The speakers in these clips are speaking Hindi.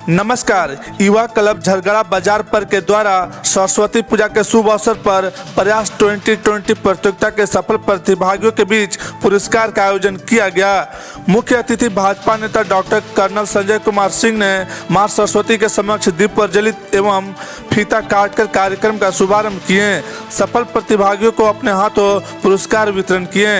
नमस्कार। युवा क्लब झरगड़ा बाजार पर के द्वारा सरस्वती पूजा के शुभ अवसर पर प्रयास 2020 प्रतियोगिता के सफल प्रतिभागियों के बीच पुरस्कार का आयोजन किया गया। मुख्य अतिथि भाजपा नेता डॉक्टर कर्नल संजय कुमार सिंह ने मां सरस्वती के समक्ष दीप प्रज्वलित एवं फीता काटकर कार्यक्रम का शुभारंभ किए। सफल प्रतिभागियों को अपने हाथों पुरस्कार वितरण किए।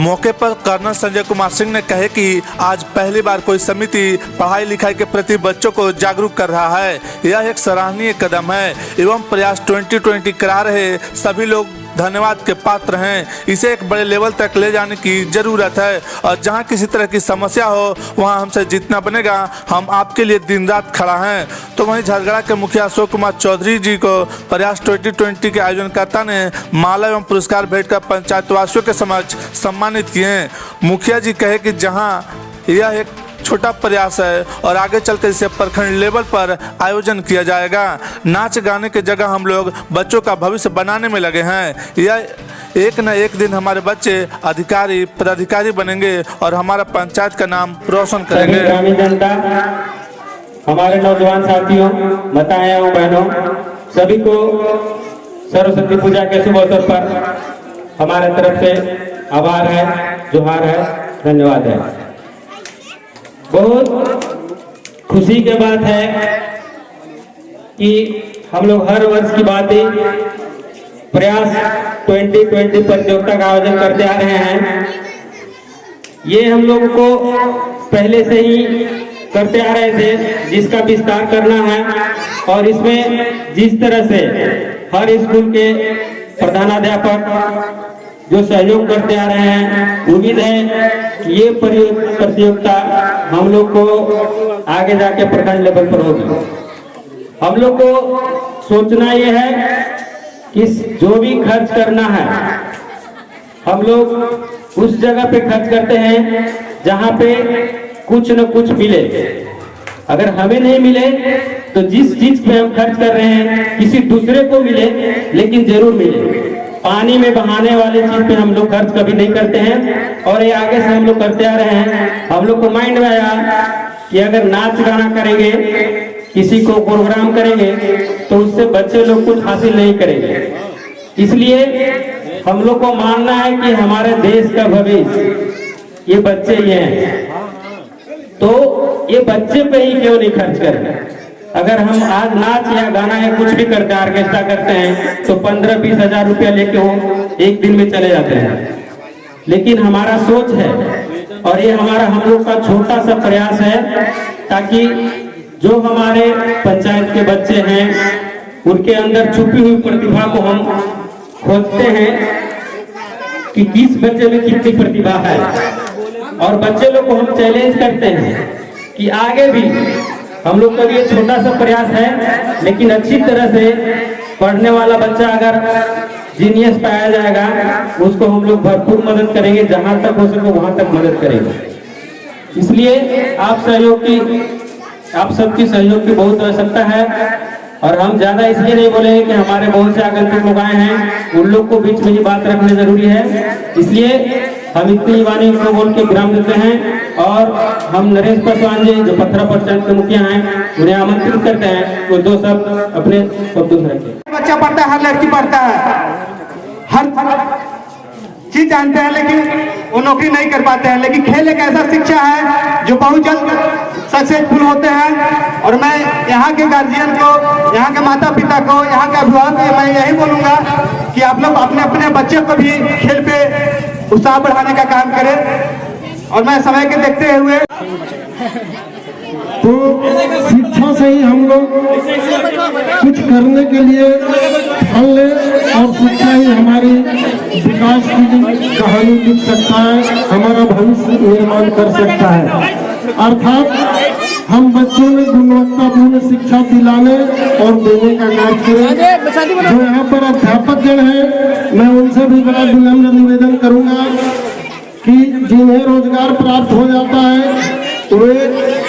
मौके पर कर्नल संजय कुमार सिंह ने कहे कि आज पहली बार कोई समिति पढ़ाई लिखाई के प्रति बच्चों को जागरूक कर रहा है। यह एक सराहनीय कदम है एवं प्रयास 2020 करा रहे सभी लोग धन्यवाद के पात्र हैं। इसे एक बड़े लेवल तक ले जाने की जरूरत है और जहां किसी तरह की समस्या हो वहां हमसे जितना बनेगा हम आपके लिए दिन रात खड़ा हैं। तो वहीं झरगड़ा के मुखिया अशोक कुमार चौधरी जी को प्रयास 2020 के आयोजनकर्ता ने माला एवं पुरस्कार भेंटकर पंचायतवासियों के समक्ष सम्मानित किए। मुखिया जी कहे कि जहां यह एक छोटा प्रयास है और आगे चलकर इसे प्रखंड लेवल पर आयोजन किया जाएगा। नाच गाने के जगह हम लोग बच्चों का भविष्य बनाने में लगे हैं। यह एक न एक दिन हमारे बच्चे अधिकारी पदाधिकारी बनेंगे और हमारा पंचायत का नाम रोशन करेंगे। ग्रामीण जनता, हमारे नौजवान साथियों, माताएं बहनों, सभी को सरस्वती पूजा के शुभ अवसर पर हमारे तरफ से आभार है, जोहार है, धन्यवाद है। बहुत खुशी की बात है कि हम लोग हर वर्ष की बात ही प्रयास 2020 प्रतियोगिता का आयोजन करते आ रहे हैं। ये हम लोग को पहले से ही करते आ रहे थे, जिसका विस्तार करना है और इसमें जिस तरह से हर स्कूल के प्रधानाध्यापक जो सहयोग करते आ रहे हैं, उम्मीद है कि ये प्रतियोगिता हम लोग को आगे जाके प्रखंड लेवल पर होगी। हम लोग को सोचना ये है कि जो भी खर्च करना है हम लोग उस जगह पे खर्च करते हैं जहां पे कुछ न कुछ मिले। अगर हमें नहीं मिले तो जिस चीज पे हम खर्च कर रहे हैं किसी दूसरे को मिले, लेकिन जरूर मिले। पानी में बहाने वाले चीज पे हम लोग खर्च कभी नहीं करते हैं और ये आगे से हम लोग करते आ रहे हैं। हम लोग को माइंड में आया कि अगर नाच गाना करेंगे, किसी को प्रोग्राम करेंगे तो उससे बच्चे लोग कुछ हासिल नहीं करेंगे। इसलिए हम लोग को मानना है कि हमारे देश का भविष्य ये बच्चे ही हैं, तो ये बच्चे पे ही क्यों नहीं खर्च करें। अगर हम आज नाच या गाना या कुछ भी करते हैं, ऑर्केस्ट्रा करते हैं, तो 15-20 हजार रुपया लेके वो एक दिन में चले जाते हैं। लेकिन हमारा सोच है और ये हमारा हम लोग का छोटा सा प्रयास है ताकि जो हमारे पंचायत के बच्चे हैं उनके अंदर छुपी हुई प्रतिभा को हम खोजते हैं कि किस बच्चे में कितनी प्रतिभा है और बच्चे लोग को हम चैलेंज करते हैं कि आगे भी हम लोग का ये छोटा सा प्रयास है, लेकिन अच्छी तरह से पढ़ने वाला बच्चा अगर जीनियस पाया जाएगा उसको हम लोग भरपूर मदद करेंगे, जहां तक हो सके वहां तक मदद करेंगे। इसलिए आप सबकी सहयोग की बहुत आवश्यकता है और हम ज्यादा इसलिए नहीं बोलेंगे कि हमारे बहुत से आगंतुक लोग आए हैं, उन लोग को बीच में ये बात रखना जरूरी है। इसलिए हम इतनी वाणी उनको बोल के विराम देते हैं और हम नरेश पासवान जी जो पथरा पंचायत के मुखिया हैं उन्हें आमंत्रित करते हैं वो दो शब्द अपने शब्दों से रखें। बच्चा पढ़ता है, हर लड़की पढ़ता है, हर चीज जानते हैं, लेकिन वो नौकरी नहीं कर पाते हैं। लेकिन खेल एक ऐसा शिक्षा है जो बहुत जल्द सक्सेसफुल होते हैं। और मैं यहाँ के गार्जियन को, यहाँ के माता पिता को, यहाँ के अभिभावक को मैं यही बोलूंगा कि आप लोग अपने अपने बच्चे को भी खेल पे उत्साह बढ़ाने का काम करें। और मैं समय के देखते हुए तो शिक्षा से ही हम लोग कुछ करने के लिए ठान ले और शिक्षा ही हमारी विकास की कहानी लिख सकता है, हमारा भविष्य निर्माण कर सकता है। अर्थात हम बच्चों में गुणवत्तापूर्ण शिक्षा दिलाने और देने का कार्य करें। जो यहाँ पर अध्यापक गण है, मैं उनसे भी बड़ा विनम्र निवेदन करूंगा कि जिन्हें रोजगार प्राप्त हो जाता है वे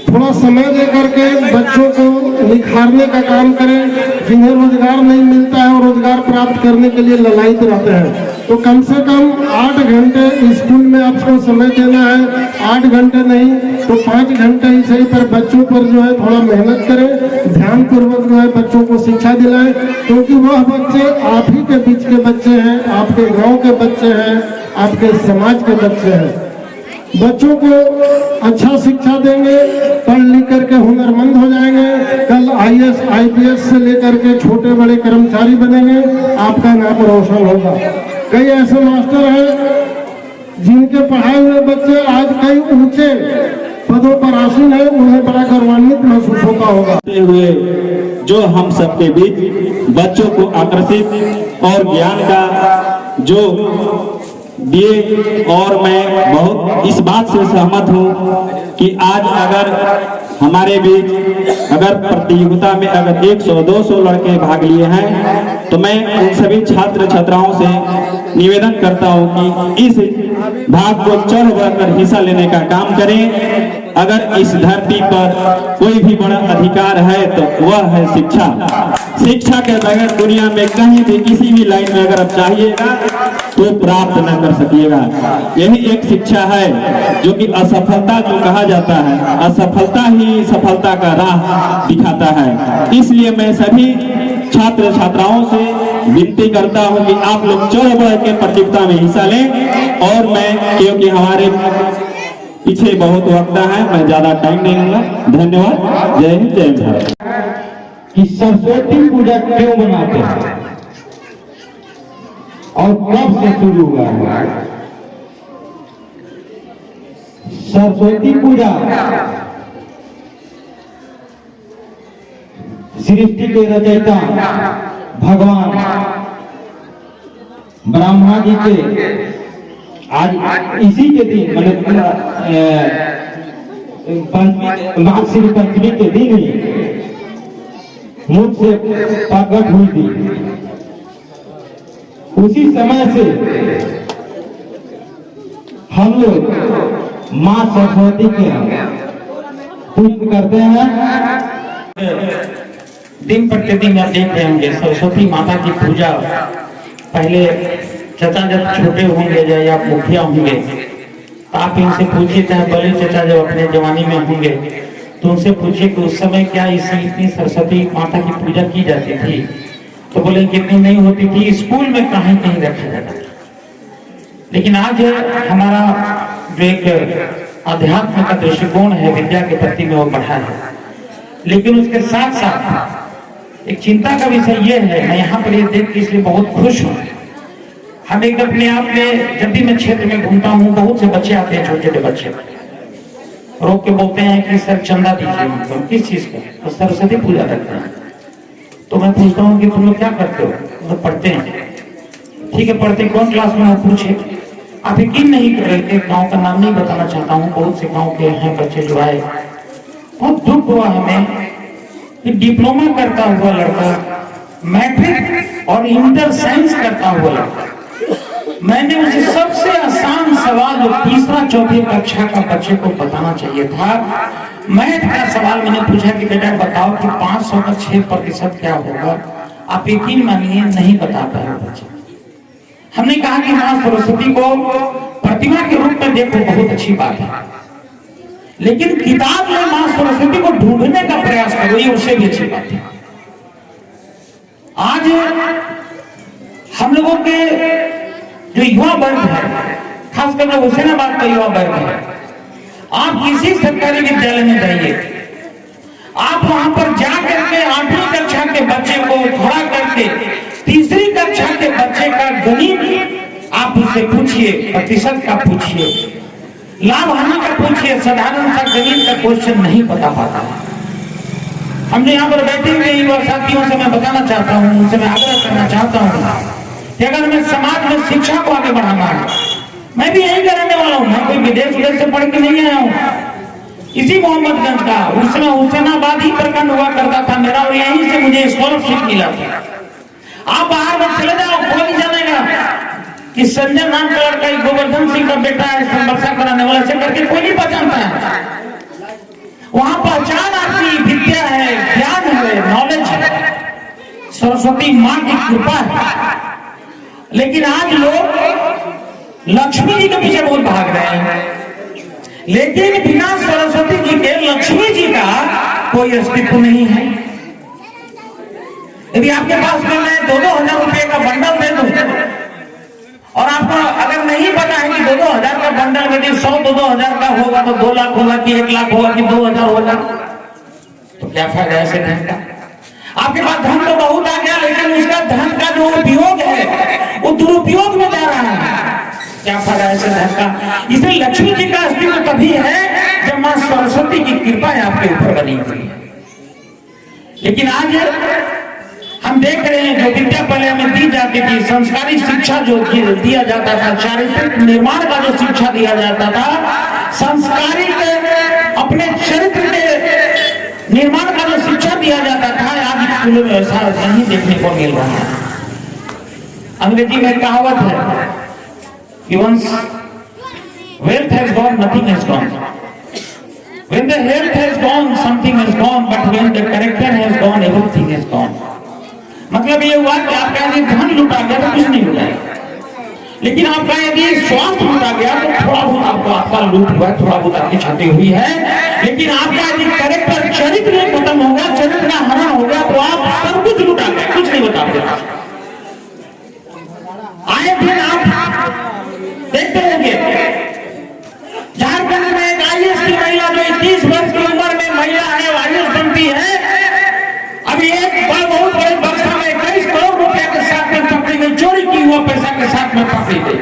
थोड़ा समय दे करके बच्चों को निखारने का काम करें। जिन्हें रोजगार नहीं मिलता है और रोजगार प्राप्त करने के लिए ललायित रहते हैं तो कम से कम 8 घंटे स्कूल में आपको समय देना है। 8 घंटे नहीं तो 5 घंटे ही सही पर बच्चों पर जो है थोड़ा मेहनत करें, ध्यान पूर्वक जो है बच्चों को शिक्षा दिलाएं, क्योंकि वह बच्चे आप ही के बीच के बच्चे हैं, आपके गांव के बच्चे हैं, आपके समाज के बच्चे हैं। बच्चों को अच्छा शिक्षा देंगे, पढ़ लिख करके हुनरमंद हो जाएंगे, कल IAS IPS से लेकर के छोटे बड़े कर्मचारी बनेंगे, आपका नाम रोशन होगा। कई ऐसे मास्टर हैं जिनके पढ़ाए हुए बच्चे आज कई ऊंचे पदों पर आसीन है, उन्हें बड़ा गौरवान्वित महसूस होता होगा। हुए जो हम सबके बीच बच्चों को आकर्षित और ज्ञान का जो दिए, और मैं बहुत इस बात से सहमत हूँ कि आज अगर हमारे बीच अगर प्रतियोगिता में अगर 100-200 लड़के भाग लिए हैं तो मैं उन सभी छात्र छात्राओं से निवेदन करता हूँ कि इस भाग को चढ़ बढ़कर हिस्सा लेने का काम करें। अगर इस धरती पर कोई भी बड़ा अधिकार है तो वह है शिक्षा। शिक्षा के बगैर दुनिया में कहीं भी किसी भी लाइन में अगर आप चाहिएगा तो प्राप्त न कर सकिएगा। यही एक शिक्षा है जो कि असफलता जो कहा जाता है, असफलता ही सफलता का राह दिखाता है। इसलिए मैं सभी छात्र छात्राओं से विनती करता हूं कि आप लोग चढ़ बढ़ के प्रतियोगिता में हिस्सा लें। और मैं क्योंकि हमारे पीछे बहुत वक्त है, मैं ज्यादा टाइम नहीं लूंगा। धन्यवाद। जय हिंद, जय भारत। कि सरस्वती पूजा क्यों मनाते हैं और कब से शुरू हुआ है? सरस्वती पूजा सृष्टि के रचयिता भगवान ब्रह्मा जी के आज इसी के दिन माघ श्री पंचमी के दिन ही मुझ से प्रकट हुई थी। उसी समय से हम लोग माँ सरस्वती के पूजन करते हैं। दिन प्रतिदिन आप देख रहे होंगे सरस्वती माता की पूजा। पहले चाचा जब छोटे होंगे या आप मुखिया होंगे तो आप इनसे पूछिए, चाहे बड़े चाचा जब अपने जवानी में होंगे तो उनसे पूछिए कि उस समय क्या इतनी सरस्वती माता की पूजा की जाती थी, तो बोले कि इतनी नहीं होती थी, स्कूल में कहीं कहीं रखा जाता था। लेकिन आज हमारा जो एक अध्यात्म का दृष्टिकोण है विद्या के प्रति में वो बढ़ा है। लेकिन उसके साथ साथ एक चिंता का विषय ये है, मैं यहाँ पर ये देख के इसलिए बहुत खुश हूँ। हम एक अपने आप में जब भी मैं क्षेत्र में घूमता हूँ बहुत से बच्चे आते हैं, छोटे छोटे बच्चे रोक के बोलते हैं कि सर चंदा दीजिए हमको। किस चीज का? तो सरस्वती पूजा करते हैं। तो मैं पूछता हूँ कि तुम लोग क्या करते हो? तो पढ़ते हैं। ठीक है, पढ़ते कौन क्लास में हो? पूछे। आप यकीन नहीं कर रहे, गाँव का नाम नहीं बताना चाहता हूँ, बहुत से गाँव के हैं बच्चे जो आए। बहुत दुख हुआ हमें कि डिप्लोमा करता हुआ लड़का, मैट्रिक और इंटर साइंस करता हुआ लड़का, मैंने उसे सबसे आसान सवाल जो तीसरा चौथी कक्षा का बच्चे को बताना चाहिए था, मैथ का सवाल मैंने पूछा कि बेटा बताओ कि 500 का 6% क्या होगा। आप यकीन मानिए नहीं बता पाए बच्चे। हमने कहा कि माँ सरस्वती को प्रतिमा के रूप में देखो, बहुत अच्छी बात है, लेकिन किताब में माँ सरस्वती को ढूंढने का प्रयास करो, ये उससे भी अच्छी बात है। आज हम लोगों के जो युवा वर्ग है, खासकर जो हुसैनाबाद का युवा वर्ग है, आप किसी सरकारी विद्यालय में जाइए, आप वहां पर जाकर के 8वीं कक्षा के बच्चे को खड़ा करके तीसरी कक्षा के बच्चे का गणित आप उससे पूछिए, प्रतिशत का पूछिए, लाभ हानि का पूछिए, साधारण सा गणित का क्वेश्चन नहीं बता पाता है। हमने यहाँ पर बैठे हुए युवा साथियों से मैं बताना चाहता हूँ, उनसे मैं आग्रह करना चाहता हूँ कि अगर हमें समाज में शिक्षा को आगे बढ़ाना है, मैं भी यही कराने वाला हूँ, मैं कोई विदेश से पढ़ के नहीं आया हूँ। इसी मोहम्मदगंज का उस समय हुसैनाबाद ही प्रखंड हुआ करता था मेरा, और यहीं से मुझे स्कॉलरशिप मिला था। आप बाहर में चले जाओ, कोई नहीं जानेगा कि संजय नाम का लड़का गोवर्धन सिंह का बेटा है, वर्षा कराने वाला से करके कोई नहीं पहचानता है। वहां पहचान आपकी विद्या है, ज्ञान है, नॉलेज है, सरस्वती माँ की कृपा है। लेकिन आज लोग लक्ष्मी जी के पीछे बहुत भाग रहे हैं, लेकिन बिना सरस्वती जी के लक्ष्मी जी का कोई अस्तित्व नहीं है। यदि आपके पास में मैं 2-2 हजार रुपए का बंडल दे दूं और आपको अगर नहीं पता है कि 2-2 हजार का बंडल में 100-2-2 हजार का होगा तो 2 लाख होगा कि 1 लाख होगा कि 2,000 होगा, तो क्या फायदा ऐसे धन का? आपके पास धन तो बहुत आ गया, लेकिन उसका धन का जो उपयोग है वो दुरुपयोग में जा रहा है, क्या फायदा ऐसे धन का? इसलिए लक्ष्मी जी का अस्तित्व तभी है जब मां सरस्वती की कृपा आपके ऊपर बनी हुई है। लेकिन आज हम देख रहे हैं जो विद्या पहले हमें दी जाती थी, संस्कारी शिक्षा जो दिया जाता था, चारित्रिक निर्माण का जो शिक्षा दिया जाता था, संस्कारी अपने चरित्र के निर्माण का जो शिक्षा दिया जाता था, आज स्कूलों में ऐसा नहीं देखने को मिल रहा है। अंग्रेजी में कहावत है कि once wealth has gone, nothing has gone. When the health has gone, something has gone, but when the character has gone, everything has gone. मतलब ये हुआ कि आपका यदि धन लुटा गया तो कुछ नहीं हुआ, लेकिन आपका यदि स्वास्थ्य लुटा गया तो थोड़ा बहुत आपको आपका लूट हुआ, थोड़ा बहुत आपकी क्षति हुई है। लेकिन आपका यदि कैरेक्टर चरित्र खत्म हो गया, चरित्र का हनन हो गया, तो आप सब कुछ लुटा गए, कुछ नहीं बता पाते। आए दिन आप देखते होंगे झारखंड में एक आईएएस की महिला जो 21 वर्ष की उम्र में महिला है, आईएएस बनती है, अभी एक बहुत बड़े बक्सा में 21 करोड़ रुपए के साथ में पकड़ी गई, चोरी की हुआ पैसा के साथ में पकड़ी गई।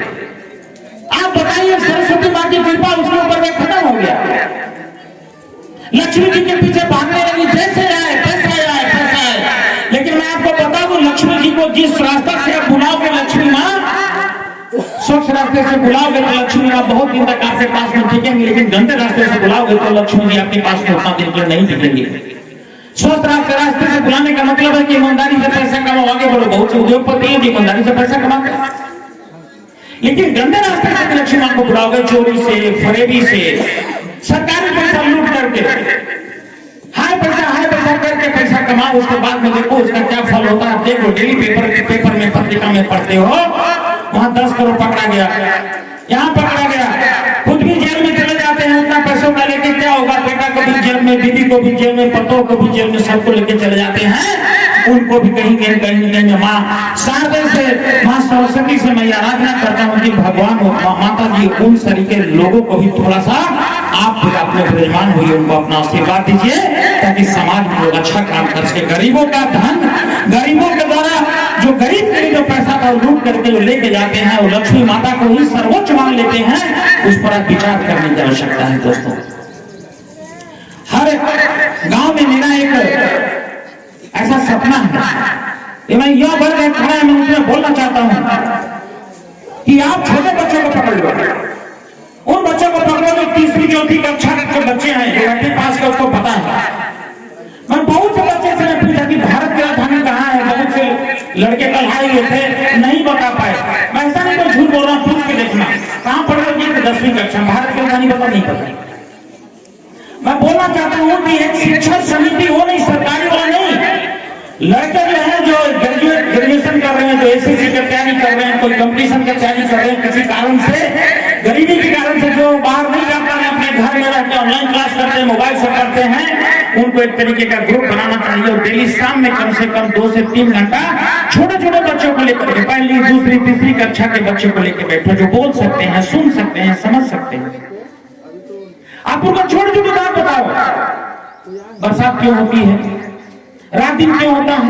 आप बताइए, सरस्वती मां की कृपा उसके ऊपर में खत्म हो गया, लक्ष्मी जी के पीछे भागने लगी, जैसे आए पैसा आए पैसा आए। लेकिन मैं आपको बता दूं, लक्ष्मी जी को जिस रास्ता से आप बुलाओगे, लक्ष्मी माँ स्वच्छ रास्ते से बुलाओगे तो लक्ष्मी माँ बहुत दिन तक आपके पास में टिकेंगे, लेकिन गंदे रास्ते से बुलाओगे तो लक्ष्मी जी आपके पास में उतना दिन के नहीं टिकेंगे। स्वस्थ रास्ते से बुलाने का मतलब है कि ईमानदारी से पैसा कमाओ, आगे बढ़ो। बहुत से उद्योगपति हैं ईमानदारी से पैसा कमाते हैं, लेकिन गंदे रास्ते से लक्ष्मी मां को बुलाओगे, चोरी से, फरेबी से, सरकारी पैसा लूट करके, हाय पैसा करके पैसा कमाओ, उसके बाद में देखो उसका क्या फल होता है। देखो डेली पेपर में पत्रिका में पढ़ते हो, वहां 10 करोड़ पकड़ा गया, यहाँ पकड़ा गया, खुद भी जेल में चले जाते हैं उतना पैसों का लेके। क्या होगा? बेटा को भी जेल में, बीबी को भी जेल में, पतों को भी जेल में, सबको लेके चले जाते हैं। उनको भी कहीं माँ शारदे से, माँ सरस्वती से मैं आराधना करता हूँ कि भगवान माता जी उन तरीके लोगों को भी थोड़ा सा आप फिर अपने विराजमान हुई, उनको अपना आशीर्वाद दीजिए, ताकि समाज में लोग अच्छा काम कर सके। गरीबों का धन, गरीबों के द्वारा जो गरीब के जो पैसा का लूट करके जो लेके जाते हैं, वो लक्ष्मी माता को ही सर्वोच्च मान लेते हैं। उस पर आप विचार करने की आवश्यकता है दोस्तों। हर गांव में मेरा एक ऐसा सपना है, मैं यह वर्ग खड़ा है, मैं उसमें बोलना चाहता हूं कि आप छोटे बच्चों को पकड़ लो, उन बच्चों को पकड़ो जो 3री-4थी कक्षा के बच्चे हैं, जो 8वीं पास का उसको पता है। मैं बहुत से बच्चे से पूछा कि भारत की राजधानी कहाँ है, बहुत से लड़के कल आए हुए थे, नहीं बता पाए। मैं ऐसा नहीं कोई झूठ बोल रहा हूँ, पूछ के देखना कहाँ पढ़ रहे हैं, 10वीं कक्षा, भारत की राजधानी पता नहीं पता। मैं बोलना चाहता हूँ कि एक शिक्षा समिति हो, नहीं सरकारी वाला नहीं, लड़के जो है जो ग्रेजुएशन कर रहे हैं, जो एसएससी की तैयारी कर रहे हैं, कोई कंपटीशन की तैयारी कर रहे हैं, किसी कारण से, गरीबी के कारण से जो बाहर नहीं जा पा रहे, अपने घर में रहकर ऑनलाइन क्लास करते हैं, मोबाइल से करते हैं, उनको एक तरीके का ग्रुप बनाना चाहिए और डेली शाम में कम से कम 2 से 3 घंटा छोटे छोटे बच्चों को लेकर के, पहली, दूसरी, तीसरी कक्षा के बच्चों को लेकर बैठो, जो बोल सकते हैं, सुन सकते हैं, समझ सकते हैं। आप उनको छोटे छोटे बात बताओ, बरसात क्यों होती है, रात दिन क्यों होता है,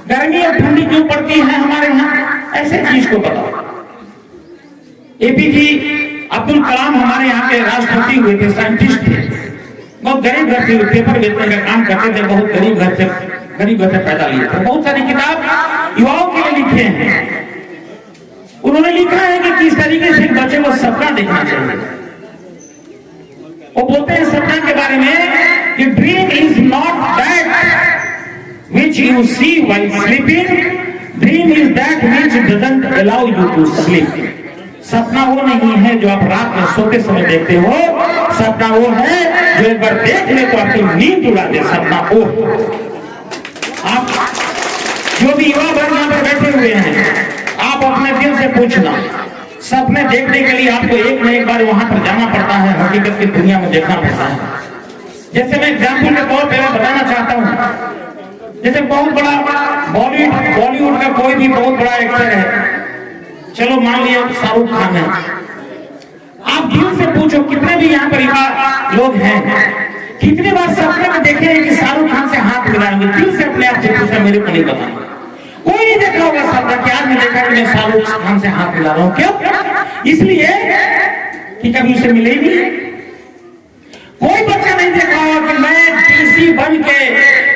गर्मी और ठंडी क्यों पड़ती है हमारे यहाँ, ऐसे चीज को बताओ। एपीजे अब्दुल कलाम हमारे यहाँ के राष्ट्रपति हुए थे, साइंटिस्ट थे, बहुत गरीब घर से पेपर बेचने का काम करते थे, बहुत गरीब घर से पैदा लिए थे। बहुत सारी किताब युवाओं के लिए लिखे हैं। उन्होंने लिखा है कि किस तरीके से एक बच्चे को सपना देखना चाहिए। वो बोलते हैं सपना के बारे में कि dream is not that which you see while sleeping, dream is that which doesn't allow you to sleep. सपना वो नहीं है जो आप रात में सोते समय देखते हो, सपना वो है जो एक बार देख ले तो आपकी नींद उड़ा दे। सपना वो, आप जो भी युवा वर्ग यहाँ पर बैठे हुए हैं, आप अपने से पूछना, सपने देखने के लिए आपको एक न एक बार वहां पर जाना पड़ता है, हकीकत की दुनिया में देखना पड़ता है। जैसे मैं एग्जाम्पल के तौर पर बताना चाहता हूं, जैसे बहुत बड़ा बॉलीवुड का कोई भी बहुत बड़ा एक्टर है, चलो मान लिया शाहरुख खान है, आप दिल से पूछो कितने भी यहाँ पर लोग हैं, कितने बार सपने में देखे हैं कि शाहरुख खान से हाथ मिलाएंगे? दिल से अपने आप से पूछा, मेरे को नहीं पता। कोई नहीं देखा होगा सपना कि आज मैं देखा कि मैं शाहरुख खान से हाथ मिला रहा हूं। क्यों? इसलिए कि कभी उसे मिलेगी। कोई बच्चा नहीं देखा होगा कि मैं डीसी बन के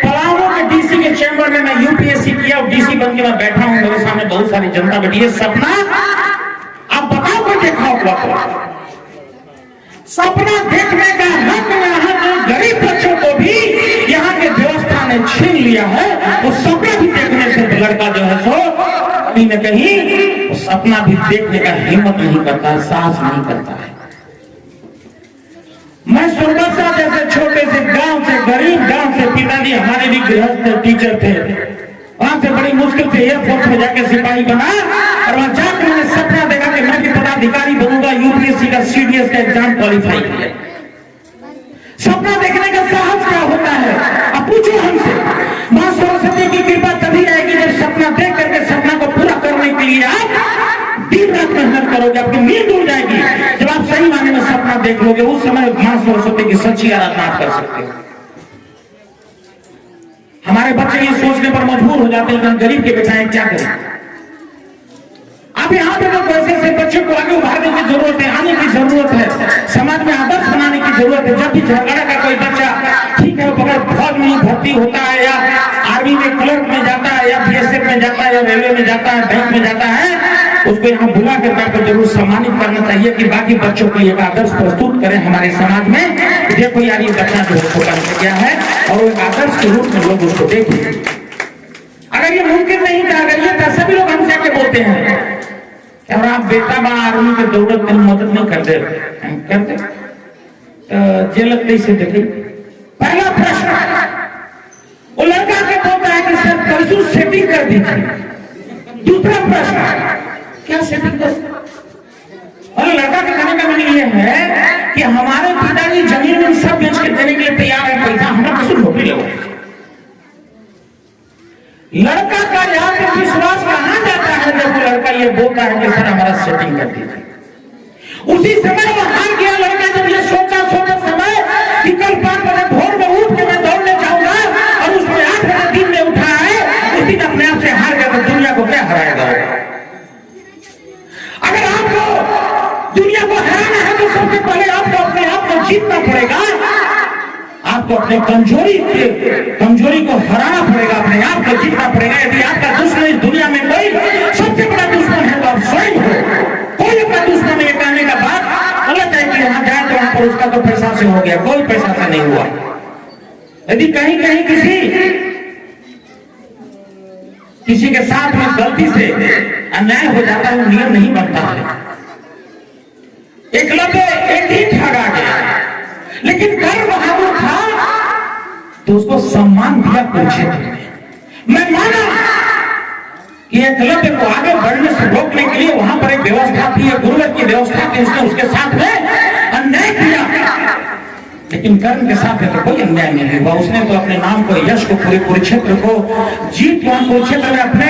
पलामू के डीसी के चैम्बर में मैं यूपीएससी किया और डीसी बन के मैं बैठा हूं, मेरे सामने बहुत सारी जनता बैठी है। सपना आप बताओ कोई देखा होगा? सपना देखने का हक यहाँ के गरीब बच्चों को भी यहाँ के व्यवस्था ने छीन लिया है। वो सपना भी देखने से लड़का जो है सो कहीं न कहीं सपना भी देखने का हिम्मत नहीं करता है, साहस नहीं करता है। मैं सोनबरसा जैसे छोटे से गांव से, गरीब गांव से, पिताजी हमारे भी गृहस्थ टीचर थे, वहां से बड़ी मुश्किल से एयरफोर्स में जाके सिपाही बना और वहां जाकर मैंने सपना देखा कि मैं भी पदाधिकारी बनूंगा, यूपीएससी का सीडीएस का एग्जाम क्वालिफाई किया। सपना देखने का साहस क्या होता है? अब पूछो हमसे, मां सरस्वती की कृपा तभी आएगी जब सपना देख करके सपना को पूरा करने के लिए आप दिन रात मेहनत करोगे, आपकी नींद उड़ जाएगी। जब आप सही मायने में सपना देख लोगे, उस समय मां सरस्वती की सच्ची आराधना आप कर सकते हो। हमारे बच्चे ये सोचने पर मजबूर हो जाते हैं कि गरीब के बेटा क्या करें। अब यहाँ पे तो ऐसे बच्चों को आगे उभारने की जरूरत है, आने की जरूरत है, समाज में आदर्श बनाने की जरूरत है। जब भी झगड़ा का कोई बच्चा ठीक है अगर फौज में भर्ती होता है या आर्मी में क्लर्क में जाता है या बीएसएफ में जाता है या रेलवे में जाता है, बैंक में जाता है, उसको यहाँ बुला करके आपको जरूर सम्मानित करना चाहिए कि बाकी बच्चों को एक आदर्श प्रस्तुत करें हमारे समाज में। देखो यार ये बच्चा जो है क्या है और एक आदर्श के रूप में लोग उसको देखें। अगर ये मुमकिन नहीं था, अगर ये था, सभी लोग हमसे आके बोलते हैं और आप बेटा बा आर्मी में दौड़त में मदद नहीं करते जेल कैसे देखे? पहला प्रश्न वो लड़का के बोलता है कि सर परसों सेटिंग कर दीजिए। दूसरा प्रश्न क्या सेटिंग कर? और लड़का के कहने का मतलब ये है कि हमारे पिताजी जमीन में सब बेच के देने के लिए तैयार है, पैसा हमें कसम नौकरी लगो। लड़का का यहाँ पे विश्वास कहां जाता है जब वो लड़का ये बोलता है कि सर हमारा सेटिंग कर दीजिए। उसी समय वो हार गया लड़का जब ये सोचा समय कि कल 5 बजे भोर में उठ के मैं दौड़ने जाऊंगा और उसमें 8 बजे दिन में उठा है, उस दिन अपने आप से हार गया तो दुनिया को क्या हराएगा? अगर आपको दुनिया को हराना है तो सबसे पहले आपको अपने आप को जीतना पड़ेगा। आपको अपने कमजोरी को हराना पड़ेगा, अपने आप को जीतना पड़ेगा। यदि आपका दुश्मन इस दुनिया में कोई सबसे बड़ा दुश्मन है तो आप स्वयं हो। कोई अपना दुश्मन ये कहने का बात गलत है कि वहां जाए तो वहां पर उसका तो पैसा से हो गया, कोई पैसा से नहीं हुआ। यदि कहीं किसी के साथ में गलती से अन्याय हो जाता है, नियम नहीं बनता है। एकलव्य एक ही ठगा गया, लेकिन गर्व बहादुर था तो उसको सम्मान दिया कुरुक्षेत्र में। मैं माना कि एकलव्य को आगे बढ़ने से रोकने के लिए वहां पर एक व्यवस्था थी, एक गुरुवर की व्यवस्था थी, उसने उसके साथ में अन्याय किया, लेकिन कर्ण के साथ में तो कोई अन्याय नहीं हुआ। उसने तो अपने नाम को, यश को, पूरे कुरुक्षेत्र को जीत, वहां कुरुक्षेत्र में अपने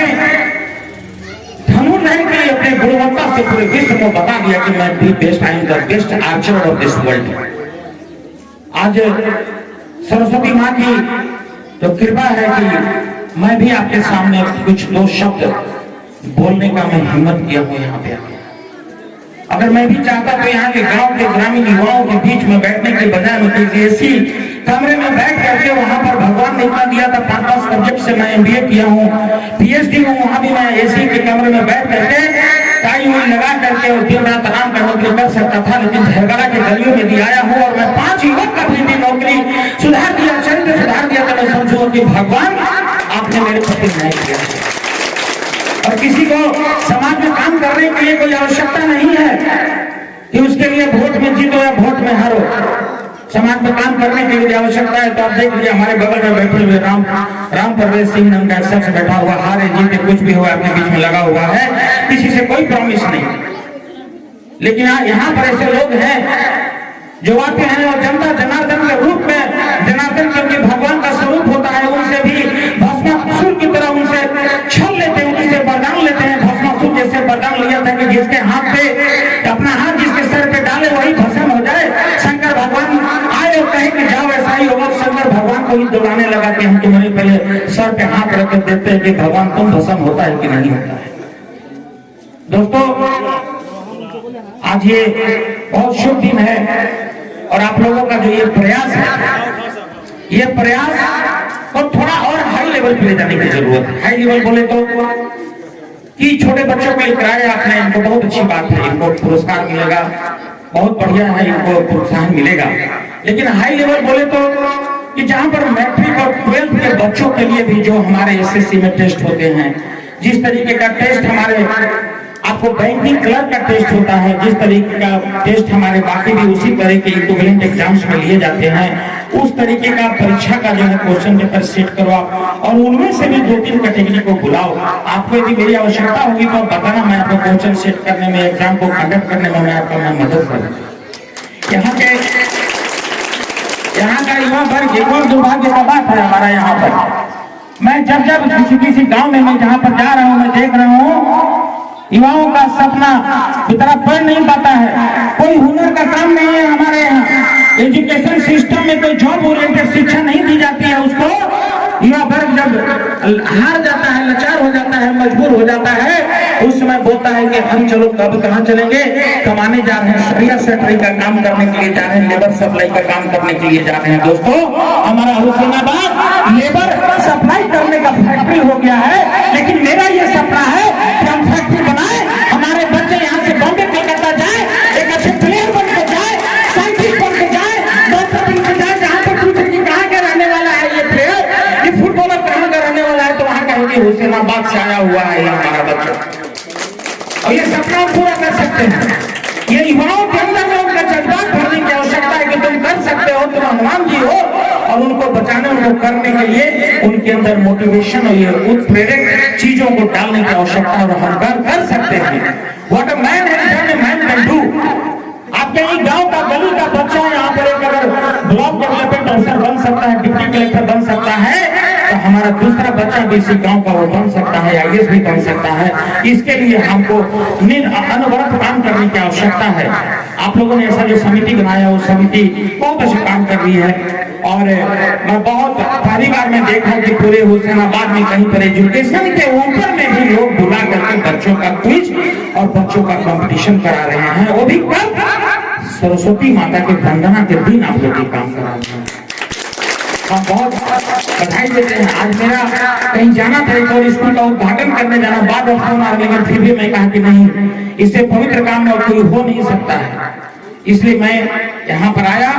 धनुर्धर के लिए अपने गुणवत्ता से पूरे विश्व को बता दिया कि मैं the best, I am the best Archer of this world. आज सरस्वती माँ की तो कृपा है कि मैं भी आपके सामने कुछ 2 शब्द बोलने का मैं हिम्मत किया हूँ यहाँ पे। अगर मैं भी चाहता तो यहाँ के गांव के ग्रामीण युवाओं के बीच में बैठने के बजाय मैं किसी ऐसी कमरे में बैठ करके वहां पर भगवान ने इतना दिया था, 5 सब्जेक्ट से मैं MBA किया हूँ, PhD हूँ, वहां भी मैं एसी के कमरे में बैठ करके टाई हुई लगा करके और दिन रात आराम का नौकरी कर सकता था। लेकिन झरगड़ा के गलियों में भी आया हूँ और मैं 5 युवक का भी नौकरी सुधार दिया, चरित्र सुधार दिया, तो मैं समझूंगा कि भगवान आपने मेरे प्रति न्याय किया। और किसी को समाज में काम करने के लिए कोई आवश्यकता नहीं है कि उसके लिए वोट में जीतो या वोट में हारो। समाज में काम करने के लिए आवश्यकता है तो आप देख लीजिए हमारे बगल में बैठे हुए राम प्रवेश सिंह नाम का शख्स बैठा हुआ, हारे जीते कुछ भी हुआ अपने बीच में लगा हुआ है। किसी से कोई प्रॉमिस नहीं। लेकिन यहाँ पर ऐसे लोग हैं जो आते हैं और जनता जनार्दन के रूप में, जनार्दन क्योंकि भगवान का स्वरूप होता है, उनसे भी भस्मासुर की तरह उनसे छल लेते हैं, उनसे वरदान लेते हैं। भस्मासुर जैसे वरदान लिया था कि जिसके हाथ पे अपना हाथ जिसके सर पे डाले वही भस्म हो जाए। शंकर भगवान आए और कहे कि जाओ ऐसा ही होगा। शंकर भगवान को ही दौड़ाने लगा कि हम तुम्हारे पहले सर पे हाथ रख कर देते हैं कि भगवान तुम भस्म होता है कि नहीं होता है। दोस्तों, आज ये बहुत शुभ दिन है और आप लोगों का जो ये प्रयास है, ये प्रयास को थोड़ा और हाई लेवल पे ले जाने की जरूरत है। हाई लेवल बोले तो कि छोटे बच्चों के लिए कराया आपने, इनको बहुत अच्छी बात है, इनको पुरस्कार मिलेगा, बहुत बढ़िया है, इनको प्रोत्साहन मिलेगा। लेकिन हाई लेवल बोले तो कि जहां पर मैट्रिक और 12th के बच्चों के लिए भी जो हमारे एसएससी में टेस्ट होते हैं, जिस तरीके का टेस्ट हमारे आपको बैंकिंग क्लर्क का टेस्ट होता है, जिस तरीके का टेस्ट हमारे बाकी भी उसी तरह के इक्विवेलेंट एग्जाम्स में लिए जाते हैं, उस तरीके का परीक्षा का जो है क्वेश्चन पेपर सेट करो आप, और उनमें से भी 2-3 कैटेगरी को बुलाओ। आपको यदि मेरी आवश्यकता होगी तो आप बताना, मैं आपको क्वेश्चन सेट करने में, एग्जाम को कंडक्ट करने में मैं आपका मदद करूँ। यहाँ का युवा वर्ग एक और दुर्भाग्य का बात है हमारा यहाँ पर। मैं जब किसी गाँव में मैं जहाँ पर जा रहा हूँ, मैं देख रहा हूँ युवाओं का सपना की तरफ बढ़ नहीं पाता है। कोई हुनर का काम नहीं है हमारे यहाँ। एजुकेशन सिस्टम में कोई जॉब ओरिएंटेड शिक्षा नहीं दी जाती है उसको। युवा वर्ग जब हार जाता है, लाचार हो जाता है, मजबूर हो जाता है, उस समय बोलता है कि हम चलो कब कहाँ चलेंगे, कमाने जा रहे हैं, सरिया सेक्टरी का काम करने के लिए जा रहे हैं, लेबर सप्लाई का काम करने के लिए जा रहे हैं। दोस्तों, हमारा हुसैनाबाद लेबर सप्लाई करने का फैक्ट्री हो गया है। लेकिन मेरा ये सपना है कि हम फैक्ट्री बनाए, हमारे बच्चे यहाँ से बॉम्बे कलकत्ता जाए, एक अच्छे प्लेयर बन के जाए, साइंटिस्ट बन के जाए, डॉक्टर बन के जाए। जहाँ पर पूछे कि कहाँ का रहने वाला है ये प्लेयर, ये फुटबॉलर कहाँ का रहने वाला है, तो वहाँ कहेंगे हुसैनाबाद से आया हुआ है ये हमारा बच्चा। और ये सपना पूरा कर सकते हैं। ये युवाओं के अंदर में उनका जज्बात भरने की आवश्यकता है कि तुम कर सकते हो, तुम हनुमान जी हो, और उनको बचाने, उनको करने के लिए उनके अंदर मोटिवेशन और ये उत्प्रेरक चीजों को डालने की आवश्यकता है, और हम कर सकते हैं। What a man has done a man can do. आपके ही गांव का गली का बच्चा यहाँ पर एक अगर ब्लॉक डेवलपमेंट अफसर बन सकता है, डिप्टी कलेक्टर बन सकता है, तो हमारा दूसरा बच्चा भी इसी गांव का वो बन सकता है, आईएएस भी बन सकता है। इसके लिए हमको अनवरत काम करने की आवश्यकता है। आप लोगों ने ऐसा जो समिति बनाया, वो समिति बहुत अच्छा काम कर रही है। और मैं बहुत पहली बार मैं देखा कि पूरे हुसैनाबाद में कहीं पर एजुकेशन के ऊपर में भी लोग बुला करके बच्चों का क्विज और बच्चों का कंपटीशन करा रहे हैं। वो भी कब? सरस्वती माता के वंदना के दिन आप लोग ये काम करा रहे हैं। हम बहुत बधाई देते हैं। आज मेरा कहीं जाना था, एक और स्कूल का उद्घाटन करने जाना, बाद में फोन आ, लेकिन फिर भी मैं कहा कि नहीं, इससे पवित्र काम में कोई हो नहीं सकता है। इसलिए मैं यहाँ पर आया,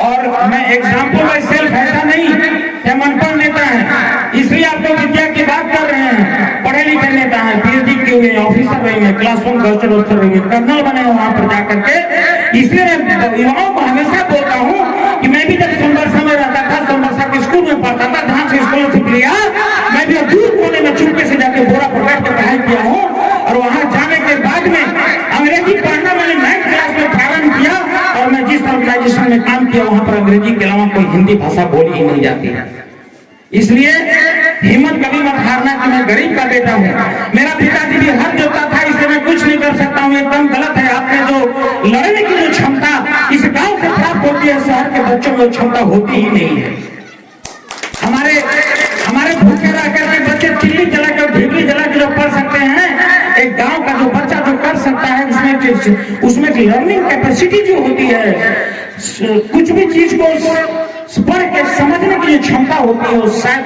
और मैं एग्जाम्पल बाय सेल्फ ऐसा नहीं कि हम अनपढ़ नेता हैं, इसलिए आप लोग विद्या की बात कर रहे हैं। पढ़े लिखे नेता हैं, पीएचडी किए हुए, ऑफिसर रहे हैं, क्लास 1 कल्चर ऑफिसर रहे हैं, कर्नल बने हैं वहां पर जाकर के। इसलिए मैं युवाओं को हमेशा बोलता हूँ कि मैं भी जब सोनबरसा में रहता था, सोनबरसा के स्कूल में पढ़ता था, जहाँ से स्कॉलरशिप लिया, मैं भी दूर कोने में चुपके से जाके बोरा पर बैठ के पढ़ाई किया हूँ। और वहां जाने के बाद में अंग्रेजी पढ़ना मैंने 9th क्लास में प्रारंभ किया, और मैं जिस ऑर्गेनाइजेशन में काम किया वहां पर अंग्रेजी के अलावा कोई हिंदी भाषा बोली ही नहीं जाती है। इसलिए हिम्मत कभी मत हारना कि मैं गरीब का बेटा हूँ। मेरा पिताजी भी हर जोता था, इसलिए मैं कुछ नहीं कर सकता हूँ, एकदम गलत है। आपने जो लड़ने की जो क्षमता इस गांव से प्राप्त होती है, शहर के बच्चों में क्षमता होती ही नहीं है। हमारे भूखे रह करके बच्चे तिल्ली जला कर, ढीबली जला के जो पढ़ सकते हैं, एक गांव का जो बच्चा जो कर सकता है, उसमें की लर्निंग कैपेसिटी जो होती है, कुछ भी चीज को पढ़ के समझने की जो क्षमता होती है, वो शायद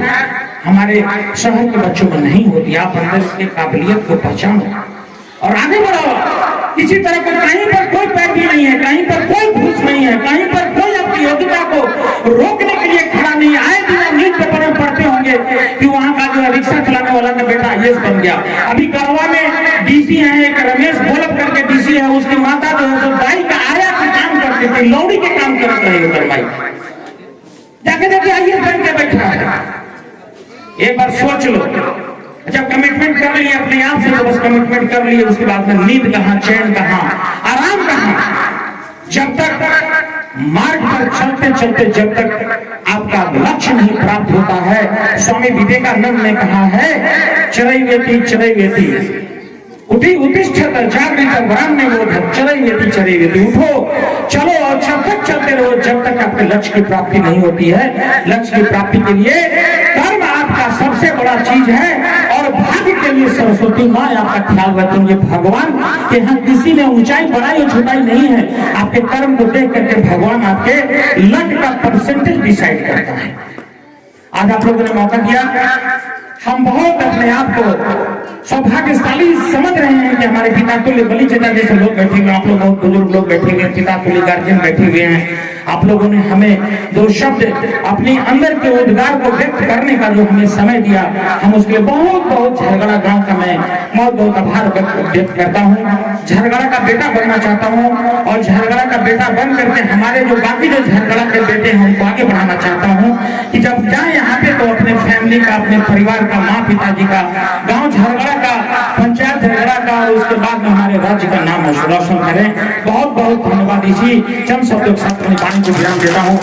हमारे शहर के बच्चों में नहीं होती। आप अंदर उसकी काबिलियत को पहचानो और आगे बढ़ाओ। किसी तरह को कहीं पर कोई पैरवी नहीं है, कहीं पर कोई घूस नहीं है, कहीं पर कोई आपकी योग्यता को रोकने के लिए खड़ा नहीं आए। दिन आप न्यूज पेपर में पढ़ते होंगे कि वहाँ का जो रिक्शा चलाने वाला का बेटा आईएएस बन गया। अभी गढ़वा में डीसी है, एक रमेश गोलब करके डीसी है, उसकी माता जो है बाई का आया के काम करते थे, लौड़ी के काम करते रहे उधर भाई, जाके देखिए आईएएस बन के बैठा है। एक बार सोच लो, जब कमिटमेंट कर लिए अपने आप से तो बस कमिटमेंट कर लिए, उसके बाद में नींद कहाँ, चैन कहाँ, आराम कहाँ? जब तक मार्ग पर चलते चलते जब तक आपका लक्ष्य नहीं प्राप्त होता है, स्वामी विवेकानंद ने कहा है चरैवेति उत्तिष्ठत जागृत वरान्यवोधत् चरैवेति उठो चलो, और जब तक चलते रहो जब तक आपके लक्ष्य की प्राप्ति नहीं होती है। लक्ष्य की प्राप्ति के लिए कर्म आपका सबसे बड़ा चीज है, और भाग्य के लिए सरस्वती माँ आपका ख्याल रखेंगे। भगवान के यहाँ किसी ने ऊंचाई बढ़ाई और छुटाई नहीं है, आपके कर्म को देख करके भगवान आपके लक का परसेंटेज डिसाइड करता है। आज आप लोगों ने मौका दिया, हम बहुत अपने आप को सौभाग्यशाली समझ रहे हैं कि हमारे पिता तुल्य बलि चचा जैसे लोग बैठे हुए, आप लोग बहुत बुजुर्ग लोग बैठे हुए हैं, पिता तुल्य गार्जियन बैठे हुए हैं। आप लोगों ने हमें दो शब्द अपने अंदर के उद्गार को व्यक्त करने का जो हमें समय दिया, हम उसके लिए बहुत बहुत झरगड़ा गांव का मैं बहुत बहुत आभार व्यक्त करता हूँ। झरगड़ा का बेटा बनना चाहता हूँ, और झरगड़ा का बेटा बन करके हमारे जो बाकी जो झरगड़ा के बेटे हैं उनको आगे बढ़ाना चाहता हूँ कि जब जाए यहाँ पे तो अपने फैमिली का, अपने परिवार का, माँ पिताजी का, गाँव झरगड़ा का, पंचायत झरगड़ा का, और उसके बाद में हमारे राज्य का नाम रोशन करें। बहुत बहुत धन्यवाद। इसी चंद शब्दों के साथ अपनी वाणी को विराम देता हूँ।